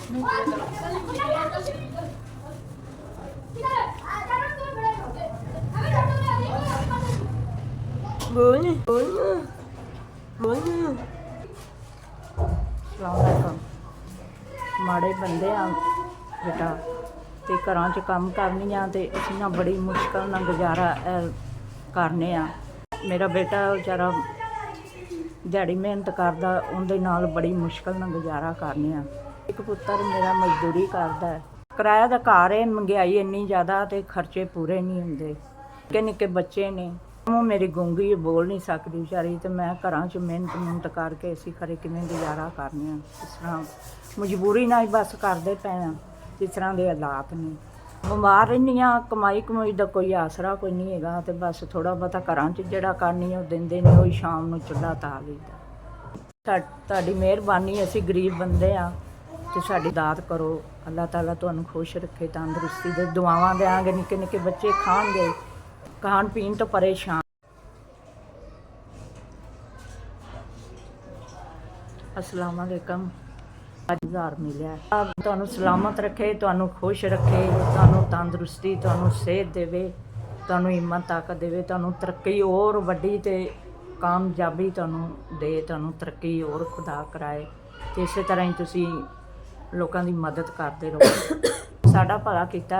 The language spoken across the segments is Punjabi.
Bunyi, bunyi, bunyi। ਸਲਾਮੁਅਲੈਕਮ। ਮਾੜੇ ਬੰਦੇ ਆ ਬੇਟਾ ਤੇ ਘਰਾਂ 'ਚ ਕੰਮ ਕਰਨੀਆਂ ਤੇ ਅਸੀਂ ਨਾ ਬੜੀ ਮੁਸ਼ਕਲ ਨਾਲ ਗੁਜ਼ਾਰਾ ਕਰਨੇ ਆ। ਮੇਰਾ ਬੇਟਾ ਵਿਚਾਰਾ ਦਿਹਾੜੀ ਮਿਹਨਤ ਕਰਦਾ, ਉਹਦੇ ਨਾਲ ਬੜੀ ਮੁਸ਼ਕਲ ਨਾਲ ਗੁਜ਼ਾਰਾ ਕਰਨੇ ਆ। ਇੱਕ ਪੁੱਤਰ ਮੇਰਾ ਮਜ਼ਦੂਰੀ ਕਰਦਾ, ਕਿਰਾਇਆ ਦਾ ਘਰ ਹੈ, ਮਹਿੰਗਾਈ ਇੰਨੀ ਜ਼ਿਆਦਾ ਤੇ ਖਰਚੇ ਪੂਰੇ ਨਹੀਂ ਹੁੰਦੇ। ਨਿੱਕੇ ਨਿੱਕੇ ਬੱਚੇ ਨੇ, ਉਹ ਮੇਰੀ ਗੂੰਗੀ ਬੋਲ ਨਹੀਂ ਸਕਦੀ ਵਿਚਾਰੀ, ਤੇ ਮੈਂ ਘਰਾਂ 'ਚ ਮਿਹਨਤ ਕਰਕੇ ਅਸੀਂ ਖਰੇ ਕਿਵੇਂ ਗੁਜ਼ਾਰਾ ਕਰਨੇ ਆ। ਇਸ ਤਰ੍ਹਾਂ ਮਜਬੂਰੀ ਨਾਲ ਹੀ ਬਸ ਕਰਦੇ ਪਏ ਆ, ਜਿਸ ਤਰ੍ਹਾਂ ਦੇ ਹਾਲਾਤ ਨੇ। ਬਿਮਾਰ ਰਹਿੰਦੀ ਹਾਂ, ਕਮਾਈ ਦਾ ਕੋਈ ਆਸਰਾ ਕੋਈ ਨਹੀਂ ਹੈਗਾ, ਤੇ ਬਸ ਥੋੜ੍ਹਾ ਬਹੁਤਾ ਘਰਾਂ 'ਚ ਜਿਹੜਾ ਕਰਨੀ ਉਹ ਦਿੰਦੇ ਨੇ, ਉਹੀ ਸ਼ਾਮ ਨੂੰ ਚੁੱਲ੍ਹਾ ਤਾ ਲਈਦਾ। ਤੁਹਾਡੀ ਮਿਹਰਬਾਨੀ, ਅਸੀਂ ਗਰੀਬ ਬੰਦੇ ਆ ਤੇ ਸਾਡੀ ਦਾਤ ਕਰੋ। ਅੱਲਾਹ ਤਾਲਾ ਤੁਹਾਨੂੰ ਖੁਸ਼ ਰੱਖੇ, ਤੰਦਰੁਸਤੀ ਦੇ ਦੁਆਵਾਂ ਦਿਆਂਗੇ। ਨਿੱਕੇ ਨਿੱਕੇ ਬੱਚੇ ਖਾਣਗੇ, ਖਾਣ ਪੀਣ ਤੋਂ ਪਰੇਸ਼ਾਨ। अस्सलाम वालेकुम। 5000 मिलिया। ਤੁਹਾਨੂੰ ਸਲਾਮਤ ਰੱਖੇ, ਤੁਹਾਨੂੰ ਖੁਸ਼ ਰੱਖੇ, ਤੁਹਾਨੂੰ ਤੰਦਰੁਸਤੀ, ਤੁਹਾਨੂੰ ਸਿਹਤ ਦੇਵੇ, ਤੁਹਾਨੂੰ ਹਿੰਮਤ ਤਾਕਤ ਦੇਵੇ, ਤੁਹਾਨੂੰ ਤਰੱਕੀ ਹੋਰ ਵੱਡੀ ਤੇ ਕਾਮਯਾਬੀ ਤੁਹਾਨੂੰ ਦੇ, ਤੁਹਾਨੂੰ ਤਰੱਕੀ ਹੋਰ ਖੁਦਾ ਕਰਾਏ ਤੇ ਇਸੇ ਤਰ੍ਹਾਂ ਹੀ ਤੁਸੀਂ ਲੋਕਾਂ ਦੀ ਮਦਦ ਕਰਦੇ ਰਹੋ। ਸਾਡਾ ਭਲਾ ਕੀਤਾ,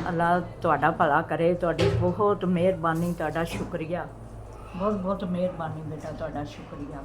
ਅੱਲਾ ਤੁਹਾਡਾ ਭਲਾ ਕਰੇ। ਤੁਹਾਡੀ ਬਹੁਤ ਮਿਹਰਬਾਨੀ, ਤੁਹਾਡਾ ਸ਼ੁਕਰੀਆ, ਬਹੁਤ ਬਹੁਤ ਮਿਹਰਬਾਨੀ ਬੇਟਾ, ਤੁਹਾਡਾ ਸ਼ੁਕਰੀਆ।